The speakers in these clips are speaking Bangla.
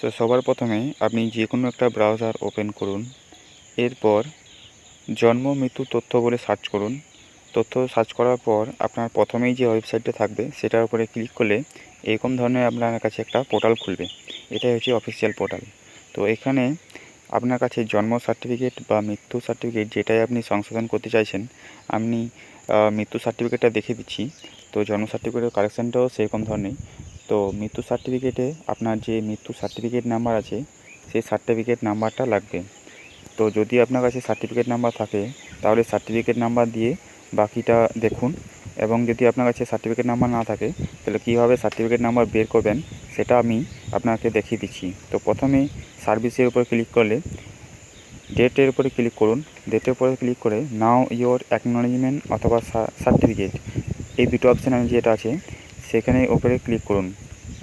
তো সবার প্রথমে আপনি যে কোনো একটা ব্রাউজার ওপেন করুন। এরপর জন্ম মৃত্যু তথ্য বলে সার্চ করুন। তথ্য সার্চ করার পর আপনার প্রথমেই যে ওয়েবসাইটটা থাকবে সেটার উপরে ক্লিক করলে এরকম ধরনের আপনার কাছে একটা পোর্টাল খুলবে। এটাই হচ্ছে অফিসিয়াল পোর্টাল। তো এখানে আপনার কাছে জন্ম সার্টিফিকেট বা মৃত্যু সার্টিফিকেট যেটাই আপনি সংশোধন করতে চাইছেন, আপনি মৃত্যু সার্টিফিকেটটা দেখে দিচ্ছি। তো জন্ম সার্টিফিকেটের কারেকশানটাও সেরকম ধরনের। তো মৃত্যু সার্টিফিকেটে আপনার যে মৃত্যু সার্টিফিকেট নাম্বার আছে সেই সার্টিফিকেট নাম্বারটা লাগবে। তো যদি আপনার কাছে সার্টিফিকেট নাম্বার থাকে তাহলে সার্টিফিকেট নাম্বার দিয়ে বাকিটা দেখুন, এবং যদি আপনার কাছে সার্টিফিকেট নাম্বার না থাকে তাহলে কীভাবে সার্টিফিকেট নাম্বার বের করবেন সেটা আমি আপনাকে দেখিয়ে দিচ্ছি। তো প্রথমে সার্ভিসের উপর ক্লিক করলে ডেটের উপরে ক্লিক করুন। ডেটের উপরে ক্লিক করে নাও ইয়োর অ্যাকনোলেজমেন্ট অথবা সার্টিফিকেট, এই দুটো অপশান যেটা আছে সেখানে উপরে ক্লিক করুন।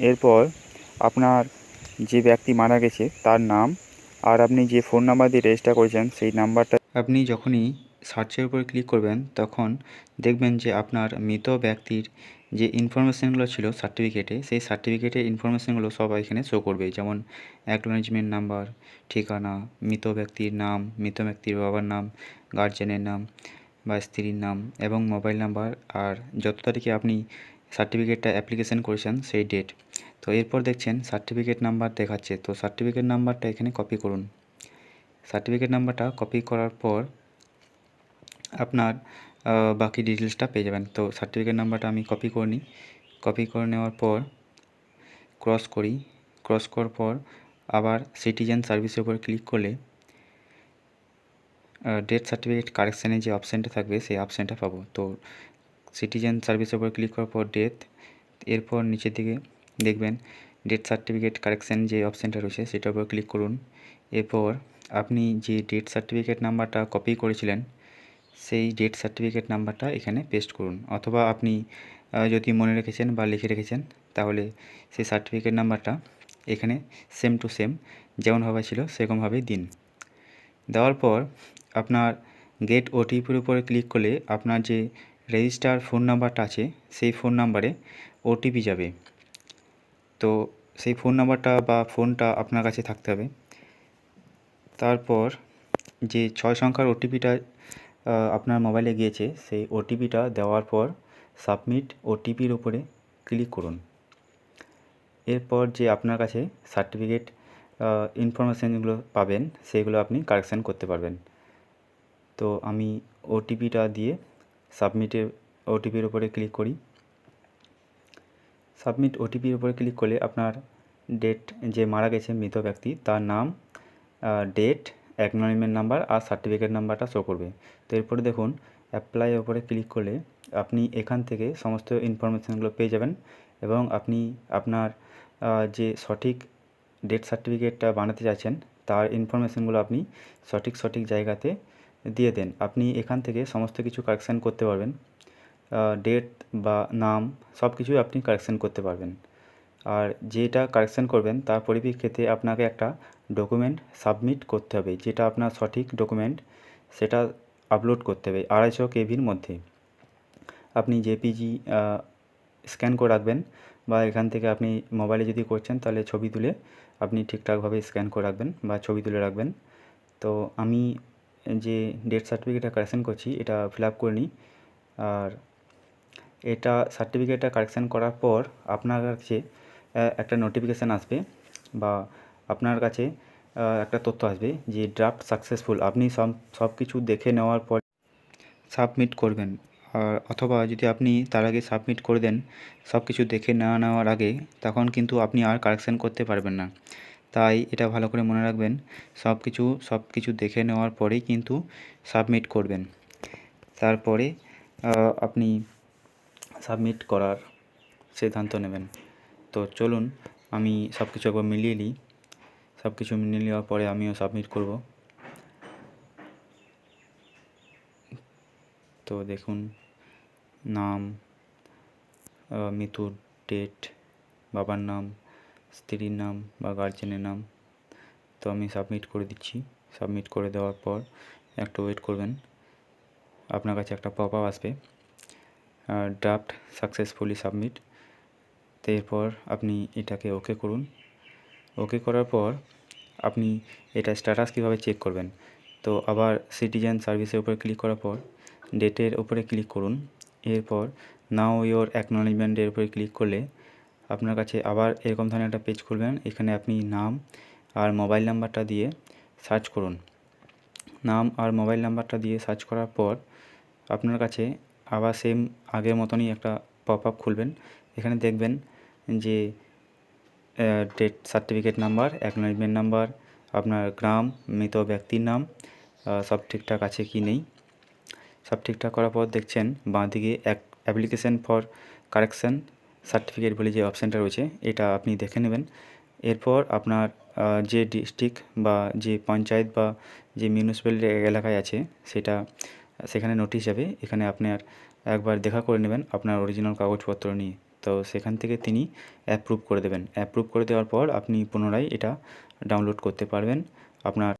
এরপর আপনার যে ব্যক্তি মারা গেছে তার নাম আর আপনি যে ফোন নাম্বার দিয়ে রেজিস্টার করেছেন সেই নাম্বারটা আপনি যখনই সার্চের উপরে ক্লিক করবেন তখন দেখবেন যে আপনার মৃত ব্যক্তির যে ইনফরমেশানগুলো ছিল সার্টিফিকেটে, সেই সার্টিফিকেটের ইনফরমেশানগুলো সব এখানে শো করবে, যেমন অ্যাকনোলেজমেন্ট নাম্বার, ঠিকানা, মৃত ব্যক্তির নাম, মৃত ব্যক্তির বাবার নাম, গার্জেনের নাম বা স্ত্রীর নাম এবং মোবাইল নাম্বার, আর যত তারিখে আপনি সার্টিফিকেটটা অ্যাপ্লিকেশন করেছেন সেই ডেট। তো এরপর দেখছেন সার্টিফিকেট নাম্বার দেখাচ্ছে। তো সার্টিফিকেট নাম্বারটা এখানে কপি করুন। সার্টিফিকেট নাম্বারটা কপি করার পর আপনার বাকি ডিটেলসটা পেয়ে যাবেন। তো সার্টিফিকেট নাম্বারটা আমি কপি করে নিই। কপি করে নেওয়ার পর ক্রস করি। ক্রস করার পর আবার সিটিজেন সার্ভিসের উপর ক্লিক করলে ডেথ সার্টিফিকেট কারেকশানের যে অপশানটা থাকবে সেই অপশানটা পাবো। তো সিটিজেন সার্ভিসের উপর ক্লিক করার পর ডেথ, এরপর নিচের দিকে দেখবেন ডেথ সার্টিফিকেট কারেকশান যে অপশানটা রয়েছে সেটার উপর ক্লিক করুন। এরপর আপনি যে ডেথ সার্টিফিকেট নাম্বারটা কপি করেছিলেন সেই ডেথ সার্টিফিকেট নাম্বারটা এখানে পেস্ট করুন, অথবা আপনি যদি মনে রেখেছেন বা লিখে রেখেছেন তাহলে সেই সার্টিফিকেট নাম্বারটা এখানে সেম টু সেম যেমনভাবে ছিল সেরকমভাবেই দিন। দেওয়ার পর আপনার গেট ওটিপির উপরে ক্লিক করলে আপনার যে রেজিস্টার ফোন নাম্বারটা আছে সেই ফোন নাম্বারে ওটিপি যাবে। তো সেই ফোন নাম্বারটা বা ফোনটা আপনার কাছে থাকতে হবে। তারপর যে 6 সংখ্যার ওটিপিটা আপনার মোবাইলে গিয়েছে সেই ওটিপিটা দেওয়ার পর সাবমিট ওটিপির উপরে ক্লিক করুন। এরপর যে আপনার কাছে সার্টিফিকেট ইনফরমেশানগুলো পাবেন সেগুলো আপনি কারেকশান করতে পারবেন। তো আমি ওটিপিটা দিয়ে ওটিপির উপরে ক্লিক করি। সাবমিট ওটিপির উপরে ক্লিক করলে আপনার ডেট, যে মারা গেছে মৃত ব্যক্তি তার নাম, ডেট, অ্যাকনোলেজমেন্ট নাম্বার আর সার্টিফিকেট নাম্বারটা শো করবে। তো এরপরে দেখুন অ্যাপ্লাই ওপরে ক্লিক করলে আপনি এখান থেকে সমস্ত ইনফরমেশানগুলো পেয়ে যাবেন, এবং আপনি আপনার যে সঠিক ডেথ সার্টিফিকেটটা বানাতে চাইছেন তার ইনফরমেশানগুলো আপনি সঠিক জায়গাতে দিয়ে দেন। আপনি এখান থেকে সমস্ত কিছু কারেকশান করতে পারবেন। ডেট বা নাম সব কিছুই আপনি কারেকশান করতে পারবেন। আর যেটা কারেকশান করবেন তার পরিপ্রেক্ষিতে আপনাকে একটা ডকুমেন্ট সাবমিট করতে হবে, যেটা আপনার সঠিক ডকুমেন্ট সেটা আপলোড করতে হবে 250 কেবির মধ্যে। আপনি জেপিজি স্ক্যান করে রাখবেন, বা এখান থেকে আপনি মোবাইলে যদি করছেন তাহলে ছবি তুলে আপনি ঠিকঠাকভাবে স্ক্যান করে রাখবেন বা ছবি তুলে রাখবেন। তো আমি যে ডেথ সার্টিফিকেটটা কারেকশান করছি এটা ফিল আপ করে নিই। আর এটা সার্টিফিকেটটা কারেকশান করার পর আপনার কাছে একটা নোটিফিকেশান আসবে, বা আপনার কাছে একটা তথ্য আসবে যে ড্রাফট সাকসেসফুল। আপনি সব কিছু দেখে নেওয়ার পর সাবমিট করবেন। আর অথবা যদি আপনি তার আগে সাবমিট করে দেন সব কিছু দেখে না নেওয়ার আগে, তখন কিন্তু আপনি আর কারেকশান করতে পারবেন না। তাই এটা ভালো করে মনে রাখবেন, সব কিছু দেখে নেওয়ার পরেই কিন্তু সাবমিট করবেন। তারপরে আপনি সাবমিট করার সিদ্ধান্ত নেবেন। তো চলুন আমি সব কিছু একবার মিলিয়ে নিই। সব কিছু মিলিয়ে নেওয়ার পরে আমিও সাবমিট করব। তো দেখুন নাম, মৃত্যুর ডেট, বাবার নাম, স্ত্রীর নাম বা গার্জেনের নাম। তো আমি সাবমিট করে দিচ্ছি। সাবমিট করে দেওয়ার পর একটু ওয়েট করবেন, আপনার কাছে একটা পপ আপ আসবে ড্রাফট সাকসেসফুলি সাবমিট। তো এরপর আপনি এটাকে ওকে করুন। ওকে করার পর আপনি এটা স্ট্যাটাস কীভাবে চেক করবেন, তো আবার সিটিজেন সার্ভিসের উপরে ক্লিক করার পর ডেটের উপরে ক্লিক করুন। এরপর নাও ইওর অ্যাকনলেজমেন্টের উপরে ক্লিক করলে আপনার কাছে আবার এরকম ধরনের একটা পেজ খুলবেন। এখানে আপনি নাম আর মোবাইল নাম্বারটা দিয়ে সার্চ করুন। নাম আর মোবাইল নাম্বারটা দিয়ে সার্চ করার পর আপনার কাছে আবার সেম আগের মতনই একটা পপ আপ খুলবেন। এখানে দেখবেন যে death certificate number, acknowledgement number, আপনার গ্রাম, মৃত ব্যক্তির নাম সব ঠিকঠাক আছে কি নেই। সব ঠিকঠাক করার পর দেখছেন বাঁদিকে অ্যাপ্লিকেশন ফর কারেকশন সার্টিফিকেট বলে যে অপশানটা রয়েছে, এটা আপনি দেখে নেবেন। এরপর আপনার যে ডিস্ট্রিক্ট বা যে পঞ্চায়েত বা যে মিউনিসিপ্যালিটি এলাকায় আছে সেখানে নোটিশ যাবে। এখানে আপনার একবার দেখা করে নেবেন আপনার অরিজিনাল কাগজপত্র নিয়ে। তো সেখান থেকে তিনি অ্যাপ্রুভ করে দেবেন। অ্যাপ্রুভ করে দেওয়ার পর আপনি পুনরায় এটা ডাউনলোড করতে পারবেন। আপনার